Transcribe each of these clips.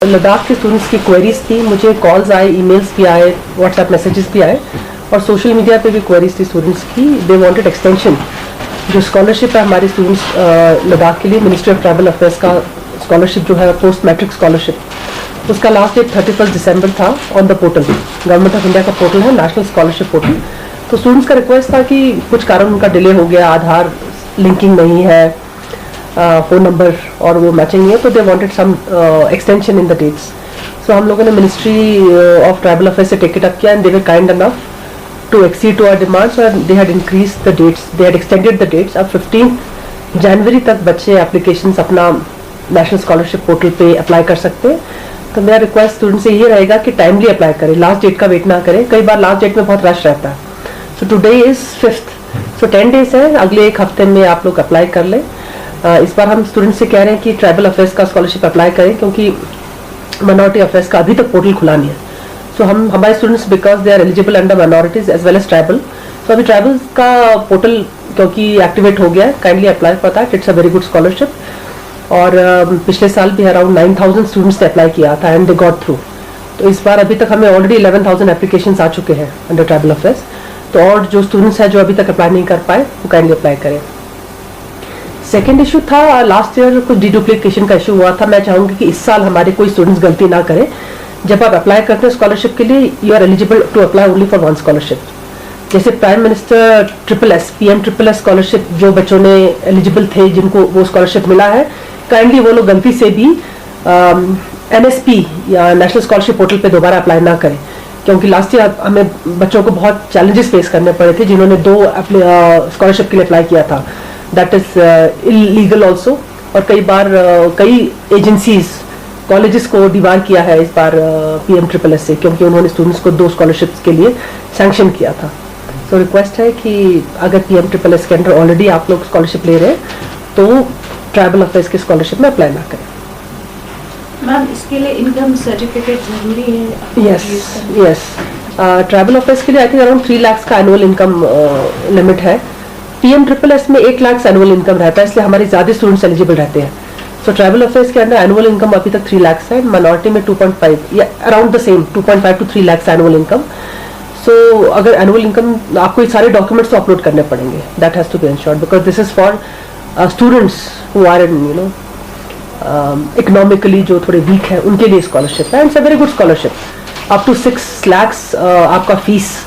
लद्दाख के स्टूडेंट्स की क्वेरीज थी, मुझे कॉल्स आए, ईमेल्स भी आए, व्हाट्सएप मैसेजेस भी आए और सोशल मीडिया पे भी क्वेरीज थी स्टूडेंट्स की। They wanted extension. जो स्कॉलरशिप है हमारे स्टूडेंट्स लद्दाख के लिए, मिनिस्ट्री ऑफ ट्रैवल अफेयर्स का स्कॉलरशिप जो है पोस्ट मैट्रिक स्कॉलरशिप, उसका लास्ट डेट 31 दिसंबर था on the portal. Government of India का पोर्टल है, नेशनल स्कॉलरशिप पोर्टल। तो स्टूडेंट्स का रिक्वेस्ट था कि कुछ कारण उनका डिले हो गया, आधार लिंकिंग नहीं है, फ़ोन नंबर और वो मैचिंग नहीं है, तो they wanted some extension in the dates. So हम लोगों ने मिनिस्ट्री ऑफ ट्राइबल अफेयर्स से टेक इट अप किया and they were kind enough to accede to our demands और they had increase the dates, they had extended the dates. अब 15 जनवरी तक बच्चे एप्लीकेशंस अपना नेशनल स्कॉलरशिप पोर्टल पे apply कर सकते हैं। तो मेरा रिक्वेस्ट स्टूडेंट से ये रहेगा कि टाइमली अप्लाई करें, लास्ट डेट का वेट ना करें। कई बार लास्ट डेट में बहुत रश रहता है। So today is 5th, so 10 days है, अगले एक हफ्ते में आप लोग अप्लाई कर लें। इस बार हम स्टूडेंट से कह रहे हैं कि ट्राइबल अफेयर्स का स्कॉलरशिप अप्लाई करें क्योंकि माइनॉरिटी अफेयर्स का अभी तक पोर्टल खुला नहीं है। सो हमारे students because they are eligible under minorities as well as tribal, तो अभी ट्राइबल का पोर्टल क्योंकि एक्टिवेट हो गया है, kindly apply for that, it's a very good scholarship. और पिछले साल भी अराउंड 9,000 स्टूडेंट्स ने अप्लाई किया था एंड दे गॉट थ्रू। तो इस बार अभी तक हमें ऑलरेडी 11,000 एप्लीकेशन आ चुके हैं अंडर ट्राइबल अफेयर्स। तो और जो स्टूडेंट्स हैं जो अभी तक अप्लाई नहीं कर पाए वो काइंडली अप्लाई करें। सेकेंड इशू था, लास्ट ईयर कुछ डिडुप्लीकेशन का इशू हुआ था। मैं चाहूंगी कि इस साल हमारे कोई स्टूडेंट्स गलती ना करें। जब आप अप्लाई करते हैं स्कॉलरशिप के लिए, you are eligible to apply only for one scholarship. जैसे प्राइम मिनिस्टर PM-SSS स्कॉलरशिप जो बच्चों ने एलिजिबल थे, जिनको वो स्कॉलरशिप मिला है, काइंडली वो लोग गलती से भी NSP या नेशनल स्कॉलरशिप पोर्टल पे दोबारा अप्लाई ना करें, क्योंकि लास्ट ईयर हमें बच्चों को बहुत चैलेंजेस फेस करने पड़े थे जिन्होंने 2 स्कॉलरशिप के लिए अप्लाई किया था। That is illegal also. और कई बार कई एजेंसीज कॉलेजेस को डिबार किया है इस बार PM-SSS से, क्योंकि उन्होंने स्टूडेंट्स को 2 स्कॉलरशिप्स के लिए सैंक्शन किया था। तो रिक्वेस्ट है कि अगर PM-SSS के अंडर ऑलरेडी आप लोग स्कॉलरशिप ले रहे हैं तो ट्राइबल अफेयर्स के स्कॉलरशिप में अप्लाई ना करें। मैम, इसके लिए इनकम सर्टिफिकेट जरूरी है? यस। ट्राइबल अफेयर्स के लिए आई थिंक अराउंड 3 लाख का एनुअल इनकम लिमिट है। PM-SSS में 1 लाख एनुअल इनकम रहता है, इसलिए हमारे ज्यादा स्टूडेंट्स एलिजिबल रहते हैं। सो ट्राइबल अफेयर्स के अंदर एनुअल इनकम अभी तक 3 लाख है, माइनॉरिटी में 2.5 या around the same 2.5 to 3 lakh annual income. So अगर एनुअल इनकम, आपको ये सारे डॉक्यूमेंट्स तो अपलोड करने पड़ेंगे, that has to be ensured because this is for students who are in economically जो थोड़े वीक है उनके लिए स्कॉलरशिप है। It's a very good scholarship. Up to 6 lakh आपका फीस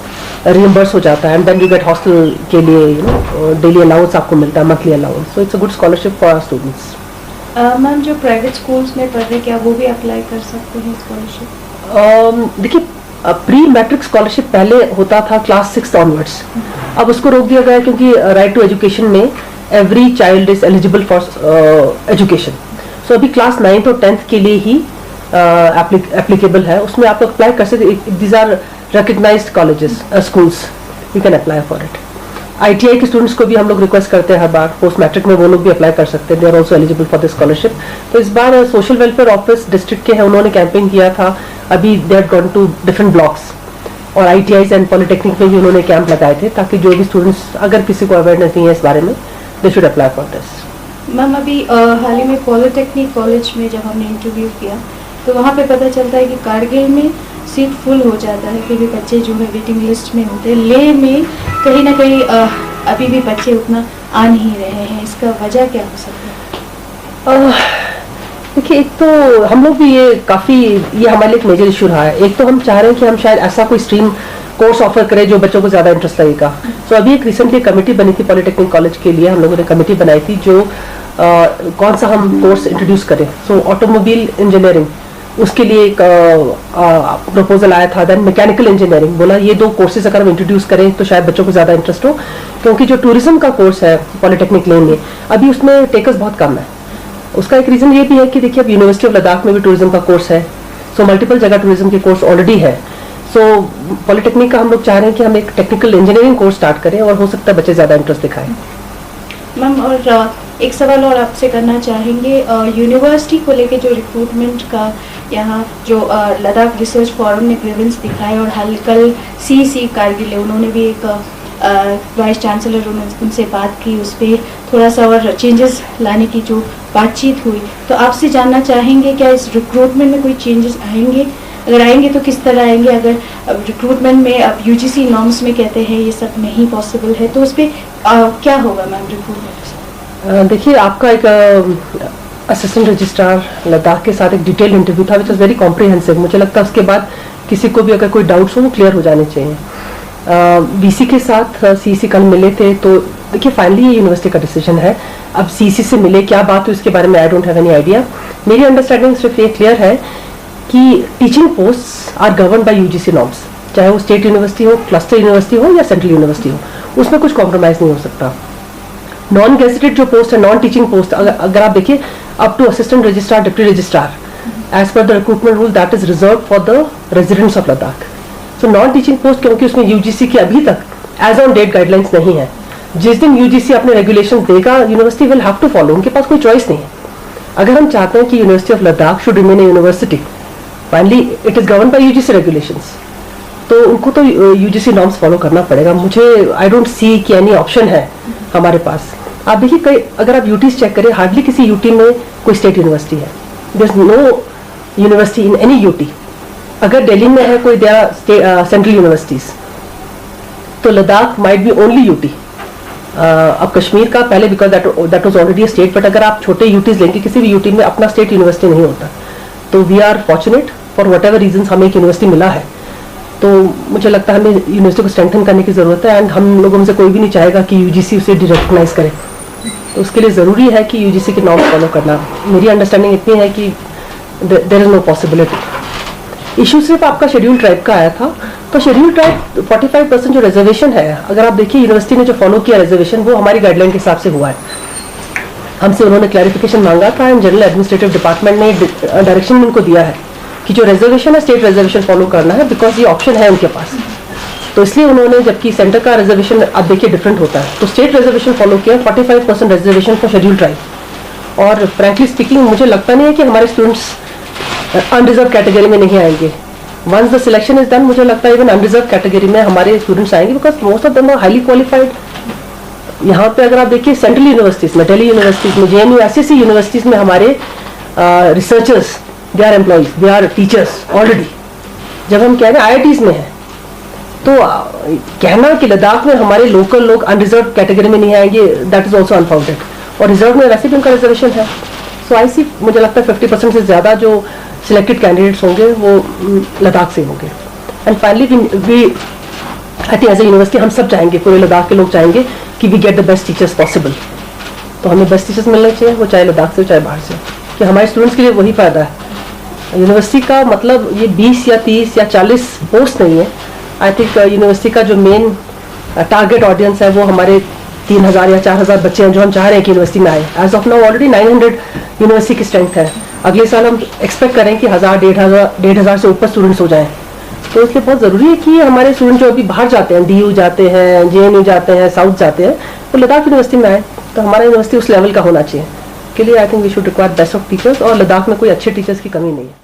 रियम्बर्स हो जाता है and then you get hostel के लिए डेली अलाउंस आपको मिलता है, monthly allowance. So it's a good scholarship for our students. Ma'am, जो प्राइवेट स्कूल्स में पढ़ रहे क्या वो भी अप्लाई कर सकते हैं स्कॉलरशिप? देखिए, प्री मैट्रिक स्कॉलरशिप पहले होता था क्लास 6 ऑनवर्ड्स, अब उसको रोक दिया गया क्योंकि राइट टू एजुकेशन में every child is eligible for education. So अभी क्लास 9th और 10th के लिए ही एप्लीकेबल है, उसमें आप लोग अप्लाई कर सकते। These are recognized colleges, schools, you can apply for it. ITI के स्टूडेंट्स को भी हम लोग रिक्वेस्ट करते हैं हर बार, पोस्ट मैट्रिक में वो लोग भी अप्लाई कर सकते हैं, they are also eligible for this scholarship. तो इस बार सोशल वेलफेयर ऑफिस डिस्ट्रिक्ट के हैं, उन्होंने कैंपेन किया था। अभी they have gone to different blocks और ITIs एंड पॉलिटेक्निक में भी उन्होंने कैंप लगाए थे, ताकि जो भी स्टूडेंट्स, अगर किसी को अवेयरनेस नहीं है इस बारे में, they should apply for this. Ma'am, अभी हाल ही में पॉलिटेक्निक कॉलेज में जब हमने इंटरव्यू किया तो वहाँ पे पता चलता है कि कारगिल में सीट फुल हो जाता है, क्योंकि बच्चे जो है वेटिंग लिस्ट में होते हैं। लेह में कहीं ना कहीं अभी भी बच्चे उतना आ नहीं रहे हैं, इसका वजह क्या हो सकता है? देखिए, एक तो हम लोग भी ये हमारे लिए एक मेजर इशू रहा है। एक तो हम चाह रहे हैं कि हम शायद ऐसा कोई स्ट्रीम कोर्स ऑफर करें जो बच्चों को ज्यादा इंटरेस्ट लगेगा। सो अभी एक रिसेंटली कमेटी बनी थी पॉलिटेक्निक कॉलेज के लिए, हम लोगों ने कमेटी बनाई थी जो कौन सा हम कोर्स इंट्रोड्यूस करें। सो ऑटोमोबाइल इंजीनियरिंग, उसके लिए एक प्रपोजल आया था। देन मैकेनिकल इंजीनियरिंग, बोला ये 2 कोर्सेज अगर हम इंट्रोड्यूस करें तो शायद बच्चों को ज़्यादा इंटरेस्ट हो, क्योंकि जो टूरिज्म का कोर्स है पॉलिटेक्निक लेन में, अभी उसमें टेकर्स बहुत कम है। उसका एक रीज़न ये भी है कि देखिए, अब यूनिवर्सिटी ऑफ लद्दाख में भी टूरिज्म का कोर्स है, सो मल्टीपल जगह टूरिज्म के कोर्स ऑलरेडी है। सो पॉलिटेक्निक का हम लोग चाह रहे हैं कि हम एक टेक्निकल इंजीनियरिंग कोर्स स्टार्ट करें और हो सकता है बच्चे ज़्यादा इंटरेस्ट दिखाएं। मैम, और एक सवाल और आपसे करना चाहेंगे, यूनिवर्सिटी को लेके जो रिक्रूटमेंट का यहाँ जो लद्दाख रिसर्च फोरम ने ग्रीवेंस दिखाए और कल CC कारगिल उन्होंने भी एक वाइस चांसलर उनसे बात की, उस पर थोड़ा सा और चेंजेस लाने की जो बातचीत हुई। तो आपसे जानना चाहेंगे क्या इस रिक्रूटमेंट में कोई चेंजेस आएंगे? अगर आएंगे तो किस तरह आएंगे? अगर रिक्रूटमेंट में अब यूजीसी नॉर्म्स में कहते हैं ये सब नहीं पॉसिबल है, तो उस पर क्या होगा मैम रिक्रूटमेंट? देखिए, आपका एक असिस्टेंट रजिस्ट्रार लद्दाख के साथ एक डिटेल इंटरव्यू था विच वॉज वेरी कॉम्प्रिहेंसिव। मुझे लगता है उसके बाद किसी को भी अगर कोई डाउट्स हो वो क्लियर हो जाने चाहिए। बीसी के साथ सीसी कल मिले थे, तो देखिए फाइनली ये यूनिवर्सिटी का डिसीजन है। अब सीसी से मिले क्या बात हुई उसके बारे में I don't have any idea. मेरी अंडरस्टैंडिंग सिर्फ ये क्लियर है कि teaching post are govern by UGC norms, चाहे वो स्टेट यूनिवर्सिटी हो, क्लस्टर यूनिवर्सिटी हो या सेंट्रल यूनिवर्सिटी हो, उसमें कुछ कॉम्प्रोमाइज नहीं हो सकता। नॉन गेजेटेड जो पोस्ट है, नॉन टीचिंग पोस्ट, अगर आप देखिए up to assistant registrar, deputy registrar, as per the recruitment rule that is reserve for the residents of Ladakh. So non teaching post, क्योंकि उसमें यूजीसी की अभी तक एज ऑन डेट गाइडलाइंस नहीं है। जिस दिन यूजीसी अपने रेगुलेशंस देगा, university will have to follow, उनके पास कोई चॉइस नहीं है। अगर हम चाहते हैं कि university of Ladakh should remain A university, finally it is govern by UGC regulations, तो उनको तो यूजीसी नॉर्म्स फॉलो करना पड़ेगा। मुझे आई डोंट सी कि एनी ऑप्शन है हमारे पास। आप देखिए, कई अगर आप यूटीज चेक करें, हार्डली किसी यूटी में कोई स्टेट यूनिवर्सिटी है। There is no university in any UT. अगर दिल्ली में है कोई सेंट्रल यूनिवर्सिटीज, तो Ladakh might be only UT. अब कश्मीर का पहले because that was already state, but अगर आप छोटे यूटीज लेंगे, किसी भी यूटी में अपना स्टेट यूनिवर्सिटी नहीं होता। तो we are fortunate for whatever reason हमें एक यूनिवर्सिटी मिला है। तो मुझे लगता है हमें यूनिवर्सिटी को स्ट्रेंथन करने की जरूरत है, एंड हम लोगों में से कोई भी नहीं चाहेगा कि यूजीसी उसे रिकॉग्नाइज करे। तो उसके लिए जरूरी है कि यूजीसी के नॉर्म्स फॉलो करना। मेरी अंडरस्टैंडिंग इतनी है कि there is no possibility. Issue सिर्फ आपका शेड्यूल ट्राइब का आया था, तो शेड्यूल ट्राइब 45% जो रिजर्वेशन है, अगर आप देखिए यूनिवर्सिटी ने जो फॉलो किया रिजर्वेशन, वो हमारी गाइडलाइन के हिसाब से हुआ है। हमसे उन्होंने क्लैरिफिकेशन मांगा था, एंड जनरल एडमिनिस्ट्रेटिव डिपार्टमेंट ने डायरेक्शन उनको दिया है कि जो रिजर्वेशन है स्टेट रिजर्वेशन फॉलो करना है, बिकॉज ये ऑप्शन है उनके पास। तो इसलिए उन्होंने, जबकि सेंटर का रिजर्वेशन आप देखिए डिफरेंट होता है, तो स्टेट रिजर्वेशन फॉलो किया, 45% रिजर्वेशन फॉर शेड्यूल ट्राइब। और फ्रैंकली स्पीकिंग मुझे लगता नहीं है कि हमारे स्टूडेंट्स अनरिजर्व कैटेगरी में नहीं आएंगे। Once the selection is done, मुझे लगता है इवन अनरिजर्व कैटेगरी में हमारे स्टूडेंट्स आएंगे, because most of them are highly qualified. यहाँ पे अगर आप देखिए सेंट्रल यूनिवर्सिटीज में, दिल्ली यूनिवर्सिटीज में, जेएनयू, ऐसी यूनिवर्सिटीज में हमारे researchers, they are employees, they are teachers already. जब हम कह रहे हैं आईआईटीज में है, तो कहना कि लद्दाख में हमारे लोकल लोग अनरिजर्व कैटेगरी में नहीं आएंगे, दैट इज ऑल्सो अनफाउंडेड। और रिजर्व में वैसे भी उनका रिजर्वेशन है। सो आई सी, मुझे लगता है 50% से ज़्यादा जो सिलेक्टेड कैंडिडेट्स होंगे वो लद्दाख से होंगे। And finally we I think as a university हम सब चाहेंगे, पूरे लद्दाख के लोग चाहेंगे कि we get the best teachers possible. तो हमें बेस्ट टीचर्स मिलने चाहिए, वो चाहे लद्दाख से हो चाहे बाहर से, कि हमारे स्टूडेंट्स के लिए वही फ़ायदा है। यूनिवर्सिटी का मतलब ये 20 या 30 या 40 पोस्ट नहीं है। आई थिंक यूनिवर्सिटी का जो मेन टारगेट ऑडियंस है वो हमारे 3000 या 4000 बच्चे हैं, जो हम चाह रहे हैं कि यूनिवर्सिटी में आए। As of now already 900 university की स्ट्रेंथ है। अगले साल हम एक्सपेक्ट करें कि 1000-1500 से ऊपर स्टूडेंट्स हो जाएं। तो इसलिए बहुत ज़रूरी है कि हमारे स्टूडेंट जो अभी बाहर जाते हैं, डीयू जाते हैं, जेएनयू जाते हैं, साउथ जाते हैं, वो लद्दाख यूनिवर्सिटी में आए। तो हमारा यूनिवर्सिटी उस लेवल का होना चाहिए। के लिए I think we should require best of teachers, और लद्दाख में कोई अच्छे टीचर्स की कमी नहीं है।